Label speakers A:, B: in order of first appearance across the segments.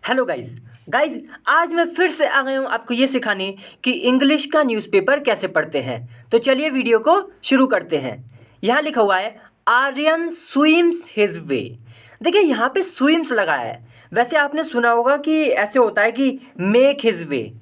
A: Hello guys guys आज मैं फिर से आ गया हूँ आपको ये सिखाने कि इंग्लिश का न्यूज़पेपर कैसे पढ़ते हैं। तो चलिए वीडियो को शुरू करते हैं। यहाँ लिखा हुआ है आर्यन स्विम्स हिज वे। देखिए यहाँ पे स्विम्स लगाया है। वैसे आपने सुना होगा कि ऐसे होता है कि मेक हिज वे।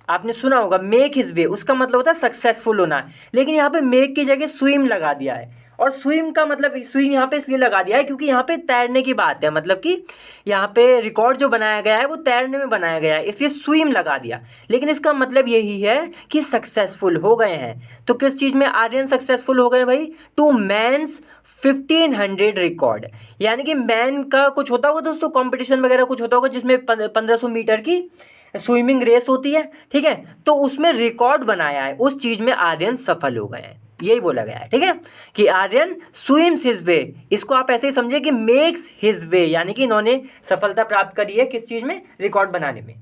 A: आपने सुना होगा मेक हिज वे, उसका मतलब होता है सक्सेसफुल होना। लेकिन यहाँ पे मेक की जगह स्विम लगा दिया है। और स्विम का मतलब स्विम यहाँ पे इसलिए लगा दिया है क्योंकि यहाँ पे तैरने की बात है, मतलब कि यहाँ पे रिकॉर्ड जो बनाया गया है वो तैरने में बनाया गया है, इसलिए स्विम लगा दिया। लेकिन इसका मतलब यही है कि सक्सेसफुल हो गए हैं। तो किस चीज़ में आर्यन सक्सेसफुल हो गए भाई? To men's 1500 record. यानी कि मैन का कुछ होता होगा दोस्तों, कंपटीशन वगैरह कुछ होता होगा जिसमें 1500 मीटर की स्विमिंग रेस होती है, ठीक है। तो उसमें रिकॉर्ड बनाया है, उस चीज़ में आर्यन सफल हो गए हैं, यही बोला गया है, ठीक है। कि आर्यन स्विम्स हिज वे, इसको आप ऐसे ही समझे कि मेक्स हिज वे, यानी कि इन्होंने सफलता प्राप्त करी है किस चीज़ में? रिकॉर्ड बनाने में।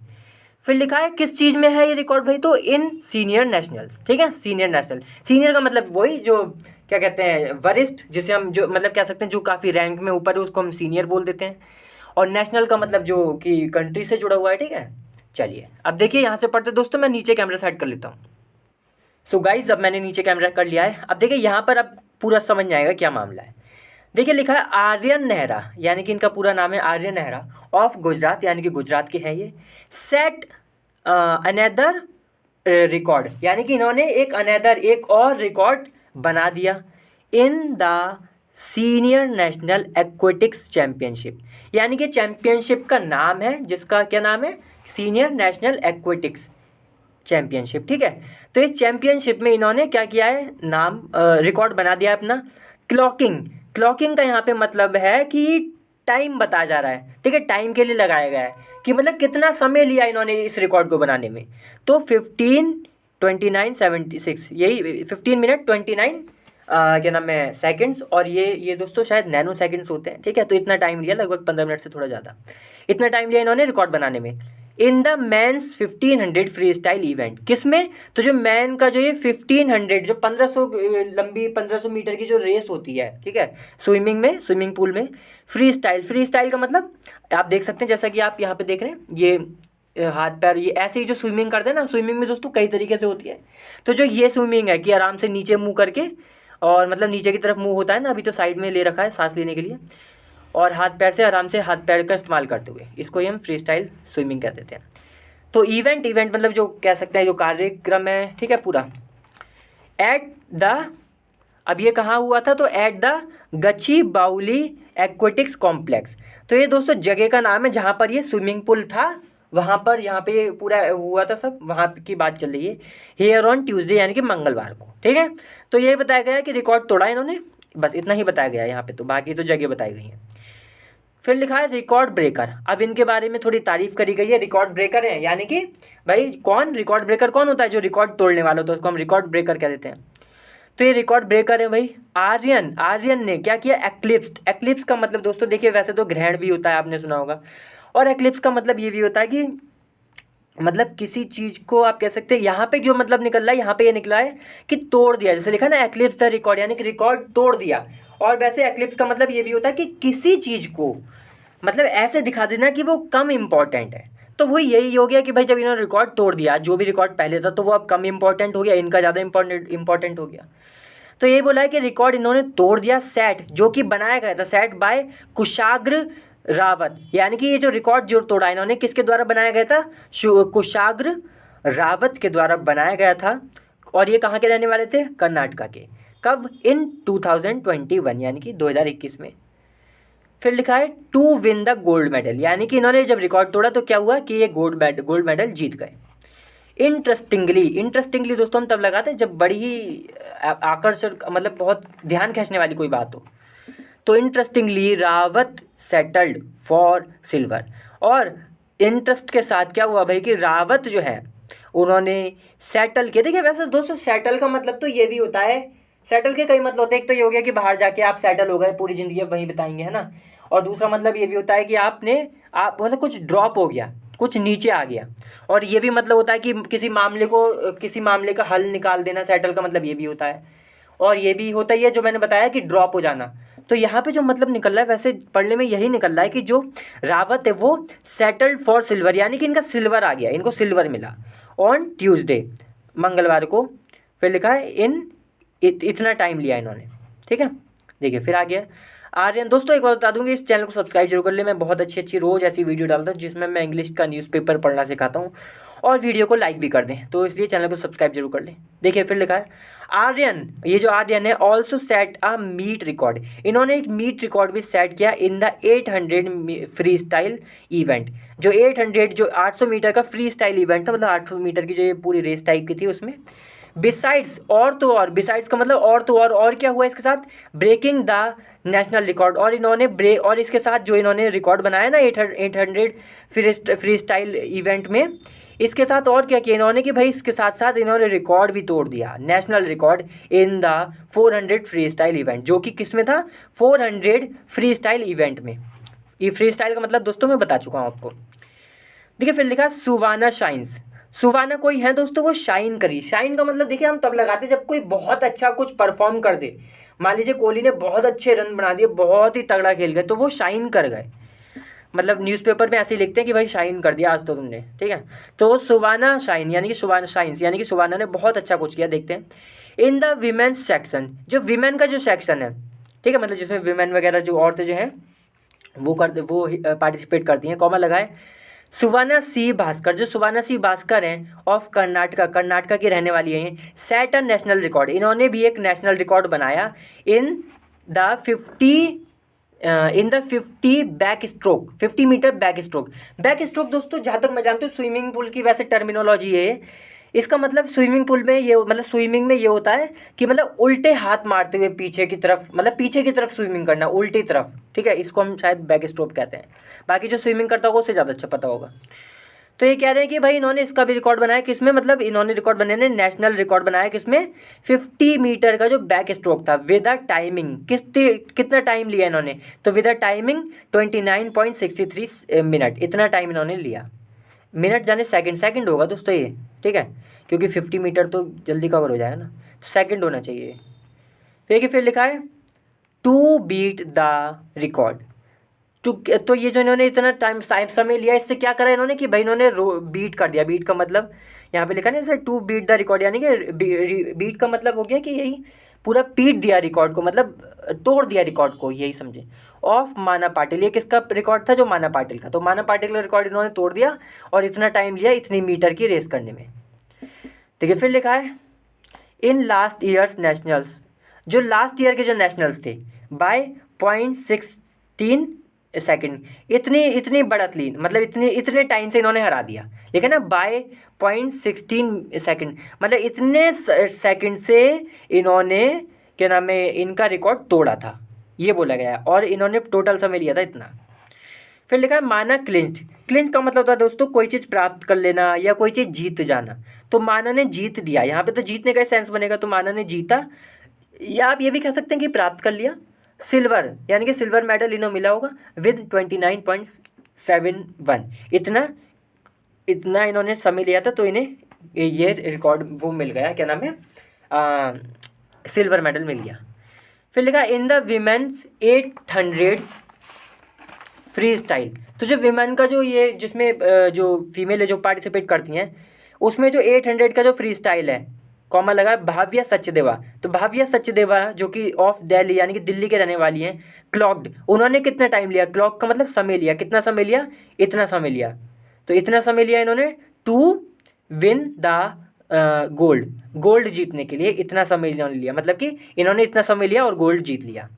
A: फिर लिखा है किस चीज़ में है ये रिकॉर्ड भाई? तो इन सीनियर नेशनल्स, ठीक है। सीनियर नेशनल, सीनियर का मतलब वही जो क्या कहते हैं, वरिष्ठ, जिसे हम जो मतलब कह सकते हैं जो काफ़ी रैंक में ऊपर है उसको हम सीनियर बोल देते हैं। और नेशनल का मतलब जो कि कंट्री से जुड़ा हुआ है, ठीक है। चलिए अब देखिए यहाँ से पढ़ते दोस्तों, मैं नीचे कैमरा सेट कर लेता हूँ। सो गाइज अब मैंने नीचे कैमरा कर लिया है। अब देखिए यहाँ पर अब पूरा समझ में आएगा क्या मामला है। देखिए लिखा है आर्यन नेहरा, यानी कि इनका पूरा नाम है आर्यन नेहरा, ऑफ गुजरात, यानी कि गुजरात के हैं ये। सेट अनदर रिकॉर्ड, यानी कि इन्होंने एक और रिकॉर्ड बना दिया in the senior national aquatics championship. यानी कि चैम्पियनशिप का नाम है, जिसका क्या नाम है? सीनियर नेशनल एक्वेटिक्स चैम्पियनशिप, ठीक है। तो इस चैम्पियनशिप में इन्होंने क्या किया है? नाम रिकॉर्ड बना दिया है अपना। क्लॉकिंग, क्लॉकिंग का यहाँ पे मतलब है कि टाइम बताया जा रहा है, ठीक है। टाइम के लिए लगाया गया है कि मतलब कितना समय लिया इन्होंने इस रिकॉर्ड को बनाने में। तो 15:29:76, यही 15 मिनट 29 क्या नाम है सेकंड्स। और ये दोस्तों शायद नैनो सेकंड्स होते हैं, ठीक है। तो इतना टाइम लिया, लगभग 15 मिनट से थोड़ा ज़्यादा, इतना टाइम लिया इन्होंने रिकॉर्ड बनाने में। In the men's 1500 freestyle event, किस में? तो जो मैन का जो ये 1500 जो 1500 लंबी 1500 मीटर की जो रेस होती है, ठीक है, स्विमिंग में, स्विमिंग पूल में। फ्री स्टाइल, फ्री स्टाइल का मतलब आप देख सकते हैं, जैसा कि आप यहाँ पे देख रहे हैं, ये हाथ पैर ये ऐसे ही जो स्विमिंग करते हैं ना, स्विमिंग में दोस्तों कई तरीके से होती है। तो जो ये स्विमिंग है कि आराम से नीचे मुँह करके, और मतलब नीचे की तरफ मुँह होता है ना, अभी तो साइड में ले रखा है सांस लेने के लिए, और हाथ पैर से आराम से हाथ पैर का इस्तेमाल करते हुए, इसको ही हम फ्री स्टाइल स्विमिंग कह देते हैं। तो इवेंट मतलब जो कह सकते हैं जो कार्यक्रम है, ठीक है, पूरा एट द, अब ये कहाँ हुआ था? तो एट द गची बाउली एक्वेटिक्स कॉम्प्लेक्स। तो ये दोस्तों जगह का नाम है जहाँ पर ये स्विमिंग पूल था, वहाँ पर, यहाँ पे ये पूरा हुआ था सब, वहाँ की बात चल रही है। हेयर ऑन ट्यूसडे, यानी कि मंगलवार को, ठीक है। तो ये बताया गया है कि रिकॉर्ड तोड़ा इन्होंने, बस इतना ही बताया गया है यहाँ पे, तो बाकी तो जगह बताई गई हैं। फिर लिखा है रिकॉर्ड ब्रेकर। अब इनके बारे में थोड़ी तारीफ करी गई है, रिकॉर्ड ब्रेकर है, यानी कि भाई कौन रिकॉर्ड ब्रेकर कौन होता है? जो रिकॉर्ड तोड़ने वाला होता है उसको हम रिकॉर्ड ब्रेकर कह देते हैं। तो ये रिकॉर्ड ब्रेकर है भाई। आर्यन, आर्यन ने क्या किया? एक्लिप्स्ड, एक्लिप्स का मतलब दोस्तों देखिए, वैसे तो ग्रहण भी होता है, आपने सुना होगा, और एक्लिप्स का मतलब ये भी होता है कि मतलब किसी चीज़ को आप कह सकते हैं, यहाँ पे जो मतलब निकल रहा है, यहाँ पे ये निकला है कि तोड़ दिया, जैसे लिखा ना एक्लिप्स द रिकॉर्ड, यानी कि रिकॉर्ड तोड़ दिया। और वैसे एक्लिप्स का मतलब ये भी होता है कि किसी चीज़ को मतलब ऐसे दिखा देना कि वो कम इम्पॉर्टेंट है। तो वही यही हो गया कि भाई जब इन्होंने रिकॉर्ड तोड़ दिया, जो भी रिकॉर्ड पहले था तो वो अब कम इम्पॉर्टेंट हो गया, इनका ज़्यादा इम्पॉर्टेंट हो गया। तो ये बोला है कि रिकॉर्ड इन्होंने तोड़ दिया, सेट जो कि बनाया गया था, सेट बाय कुशाग्र रावत। यानी कि ये जो रिकॉर्ड जो तोड़ा इन्होंने किसके द्वारा बनाया गया था? कुशाग्र रावत के द्वारा बनाया गया था। और ये कहाँ के रहने वाले थे? कर्नाटका के। कब? इन 2021, यानी कि 2021 में। फिर लिखा है to win the gold medal, यानी कि इन्होंने जब रिकॉर्ड तोड़ा तो क्या हुआ कि ये गोल्ड मेडल जीत गए। इंटरेस्टिंगली, इंटरेस्टिंगली दोस्तों हम तब लगाते हैं जब बड़ी ही आकर्षण, मतलब बहुत ध्यान खींचने वाली कोई बात हो। तो interestingly Rawat settled for silver. और इंटरेस्ट के साथ क्या हुआ भाई कि रावत जो है उन्होंने सेटल किया। देखिए वैसे दोस्तों सेटल का मतलब तो ये भी होता है, सेटल के कई मतलब होते हैं। एक तो ये हो गया कि बाहर जाके आप सेटल हो गए, पूरी ज़िंदगी आप वहीं बिताएंगे, है ना। और दूसरा मतलब ये भी होता है कि आप मतलब कुछ ड्रॉप हो गया, कुछ नीचे आ गया। और ये भी मतलब होता है कि किसी मामले का हल निकाल देना, सेटल का मतलब ये भी होता है। और ये भी होता ही है जो मैंने बताया कि ड्रॉप हो जाना। तो यहाँ पे जो मतलब निकल रहा है वैसे पढ़ने में यही निकल रहा है कि जो रावत है वो सेटल्ड फॉर सिल्वर, यानी कि इनका सिल्वर आ गया, इनको सिल्वर मिला ऑन ट्यूसडे, मंगलवार को। फिर लिखा है इतना टाइम लिया इन्होंने, ठीक है। देखिए फिर आ गया आर्यन। दोस्तों एक बार बता दूंगी, इस चैनल को सब्सक्राइब जरूर कर ले, मैं बहुत अच्छी अच्छी रोज़ ऐसी वीडियो डालता हूँ जिसमें मैं इंग्लिश का न्यूज़पेपर पढ़ना सिखाता हूँ, और वीडियो को लाइक भी कर दें, तो इसलिए चैनल को सब्सक्राइब जरूर कर लें। देखिए फिर लिखा है आर्यन, ये जो आर्यन है also set a meet record, इन्होंने एक मीट रिकॉर्ड भी सेट किया in the 800 freestyle event. जो 800 जो 800 मीटर का फ्री स्टाइल इवेंट था, मतलब 800 मीटर की जो ये पूरी रेस टाइप की थी उसमें। बिसाइड्स, और तो और, बिसाइड्स का मतलब और तो और क्या हुआ इसके साथ, ब्रेकिंग द नेशनल रिकॉर्ड, और इन्होंने और इसके साथ जो इन्होंने रिकॉर्ड बनाया ना 800 फ्री स्टाइल इवेंट में, इसके साथ और क्या किया इन्होंने कि भाई इसके साथ साथ इन्होंने रिकॉर्ड भी तोड़ दिया, national record in the 400 free style event, जो कि किस में था, 400 फ्री स्टाइल इवेंट में। ये फ्री स्टाइल का मतलब दोस्तों मैं बता चुका हूँ आपको। देखिए फिर लिखा सुवाना शाइन्स, सुवाना कोई है दोस्तों, वो शाइन करी। शाइन का मतलब देखिए हम तब लगाते जब कोई बहुत अच्छा कुछ परफॉर्म कर दे, मान लीजिए कोहली ने बहुत अच्छे रन बना दिए, बहुत ही तगड़ा खेल गए, तो वो शाइन कर गए, मतलब न्यूज़पेपर में ऐसे ही लिखते हैं कि भाई शाइन कर दिया आज तो तुमने, ठीक है। तो सुवाना शाइन यानी कि सुवाना शाइन्स यानी कि सुवाना ने बहुत अच्छा कुछ किया। देखते हैं इन द वीमेंस सेक्शन, जो वीमेन का जो सेक्शन है, ठीक है, मतलब जिसमें वीमेन वगैरह जो औरतें जो हैं वो पार्टिसिपेट करती हैं, कॉमा लगाए सुवाना सी भास्कर, जो सुवाना सी भास्कर हैं ऑफ कर्नाटका की रहने वाली हैं, सेट अ नेशनल रिकॉर्ड, इन्होंने भी एक नेशनल रिकॉर्ड बनाया in the 50 backstroke, 50 metre backstroke. Backstroke दोस्तों जहाँ तक मैं जानता हूँ स्विमिंग पूल की वैसे टर्मिनोलॉजी है, इसका मतलब स्विमिंग पूल में ये मतलब स्विमिंग में ये होता है कि मतलब उल्टे हाथ मारते हुए पीछे की तरफ, मतलब पीछे की तरफ स्विमिंग करना, उल्टी तरफ, ठीक है, इसको हम शायद बैक स्ट्रोक कहते हैं। बाकी जो स्विमिंग करता होगा उससे ज़्यादा अच्छा पता होगा। तो ये कह रहे हैं कि भाई इन्होंने इसका भी रिकॉर्ड बनाया किसमें, मतलब इन्होंने रिकॉर्ड बनाया, नेशनल रिकॉर्ड बनाया किसमें, 50 मीटर का जो बैक स्ट्रोक था विद अ टाइमिंग, कितना टाइम लिया इन्होंने, तो विद अ टाइमिंग 29.63 मिनट, इतना टाइम इन्होंने लिया। मिनट जाने सेकंड होगा दोस्तों ये, ठीक है, क्योंकि 50 मीटर तो जल्दी कवर हो जाएगा ना, तो सेकंड होना चाहिए। फिर लिखा है टू बीट द रिकॉर्ड, तो ये जो इन्होंने इतना टाइम समय लिया, इससे क्या करा इन्होंने कि भाई इन्होंने बीट कर दिया। बीट का मतलब यहाँ पे लिखा है जैसे टू बीट द रिकॉर्ड, यानी कि बीट का मतलब हो गया कि यही पूरा पीट दिया रिकॉर्ड को, मतलब तोड़ दिया रिकॉर्ड को, यही समझे। ऑफ माना पाटिल, ये किसका रिकॉर्ड था, जो माना पाटिल का, तो माना पाटिल का रिकॉर्ड इन्होंने तोड़ दिया और इतना टाइम लिया इतनी मीटर की रेस करने में। देखिए फिर लिखा है इन लास्ट ईयर्स नेशनल्स, जो लास्ट ईयर के जो नेशनल्स थे बाय 0.16 सेकंड, इतनी बढ़त ली, मतलब इतने टाइम से इन्होंने हरा दिया, लेकिन ना बाय 0.16 सेकंड, मतलब इतने सेकंड से इन्होंने क्या नाम है इनका रिकॉर्ड तोड़ा था, ये बोला गया, और इन्होंने टोटल समय लिया था इतना। फिर लिखा है माना क्लिंच का मतलब होता है दोस्तों कोई चीज़ प्राप्त कर लेना या कोई चीज़ जीत जाना, तो माना ने जीत दिया, यहाँ पे तो जीतने का सेंस बनेगा, तो माना ने जीता, या आप ये भी कह सकते हैं कि प्राप्त कर लिया। सिल्वर यानी कि सिल्वर मेडल इन्हें मिला होगा विद 29.71, इतना इन्होंने समय लिया था, तो इन्हें ये रिकॉर्ड वो मिल गया, क्या नाम है, सिल्वर मेडल मिल गया। फिर लिखा in the women's 800 free style, तो जो विमेन का जो ये जिसमें जो फीमेल है जो पार्टिसिपेट करती हैं उसमें जो 800 का जो फ्री स्टाइल है, कॉमा लगा भाव्या सचदेवा, तो भाव्या सचदेवा जो कि ऑफ दिल्ली यानी कि दिल्ली के रहने वाली हैं, क्लॉक्ड, उन्होंने कितना टाइम लिया, क्लॉक का मतलब समय लिया, कितना समय लिया, इतना समय लिया, तो इतना समय लिया इन्होंने टू विन द गोल्ड जीतने के लिए इतना समय इन्होंने लिया, मतलब कि इन्होंने इतना समय लिया और गोल्ड जीत लिया।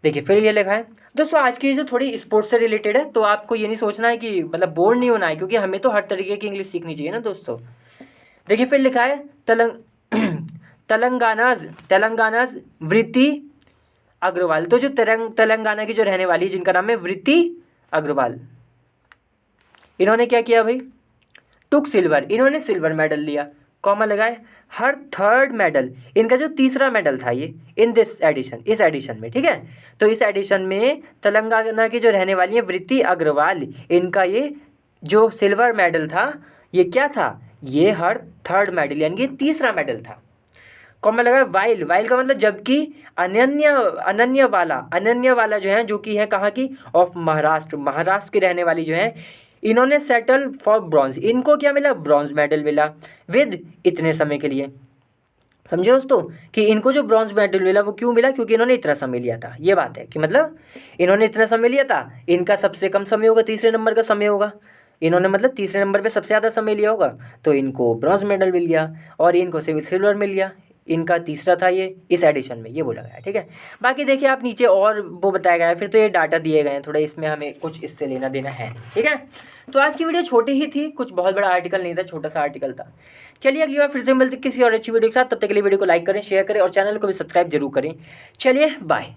A: देखिए फिर ये लिखा है दोस्तों आज की जो थोड़ी स्पोर्ट्स से रिलेटेड है, तो आपको ये नहीं सोचना है कि मतलब बोर नहीं होना है, क्योंकि हमें तो हर तरीके की इंग्लिश सीखनी चाहिए ना दोस्तों। देखिए फिर लिखा है तेलंगानाज वृत्ति अग्रवाल, तो जो तेलंगाना की जो रहने वाली है जिनका नाम है वृत्ति अग्रवाल, इन्होंने क्या किया भाई, टुक सिल्वर, इन्होंने सिल्वर मेडल लिया, कॉमा लगाए हर थर्ड मेडल, इनका जो तीसरा मेडल था ये इन दिस एडिशन, इस एडिशन में, ठीक है, तो इस एडिशन में तेलंगाना की जो रहने वाली है वृत्ति अग्रवाल, इनका ये जो सिल्वर मेडल था ये क्या था, ये हर थर्ड मेडल यानी कि तीसरा मेडल था, कॉमा लगा वाइल, वाइल का मतलब जबकि, अनन्य, अनन्य वाला जो है, जो कि है कहाँ की, ऑफ महाराष्ट्र, महाराष्ट्र की रहने वाली जो है, इन्होंने सेटल फॉर ब्रॉन्ज, इनको क्या मिला, ब्रॉन्ज मेडल मिला विद इतने समय के लिए। समझे दोस्तों कि इनको जो ब्रॉन्ज मेडल मिला वो क्यों मिला, क्योंकि इन्होंने इतना समय लिया था। ये बात है कि मतलब इन्होंने इतना समय लिया था, इनका सबसे कम समय होगा, तीसरे नंबर का समय होगा, इन्होंने मतलब तीसरे नंबर पे सबसे ज़्यादा समय लिया होगा, तो इनको ब्रॉन्ज मेडल मिल गया और इनको सिल्वर मिल गया। इनका तीसरा था ये इस एडिशन में, ये बोला गया है। ठीक है, बाकी देखिए आप नीचे और वो बताया गया है, फिर तो ये डाटा दिए गए हैं, थोड़ा इसमें हमें कुछ इससे लेना देना है। ठीक है, तो आज की वीडियो छोटी ही थी, कुछ बहुत बड़ा आर्टिकल नहीं था, छोटा सा आर्टिकल था। चलिए अगली बार फिर से मिलते किसी और अच्छी वीडियो के साथ, तब तक के लिए वीडियो को लाइक करें, शेयर करें और चैनल को भी सब्सक्राइब जरूर करें। चलिए बाय।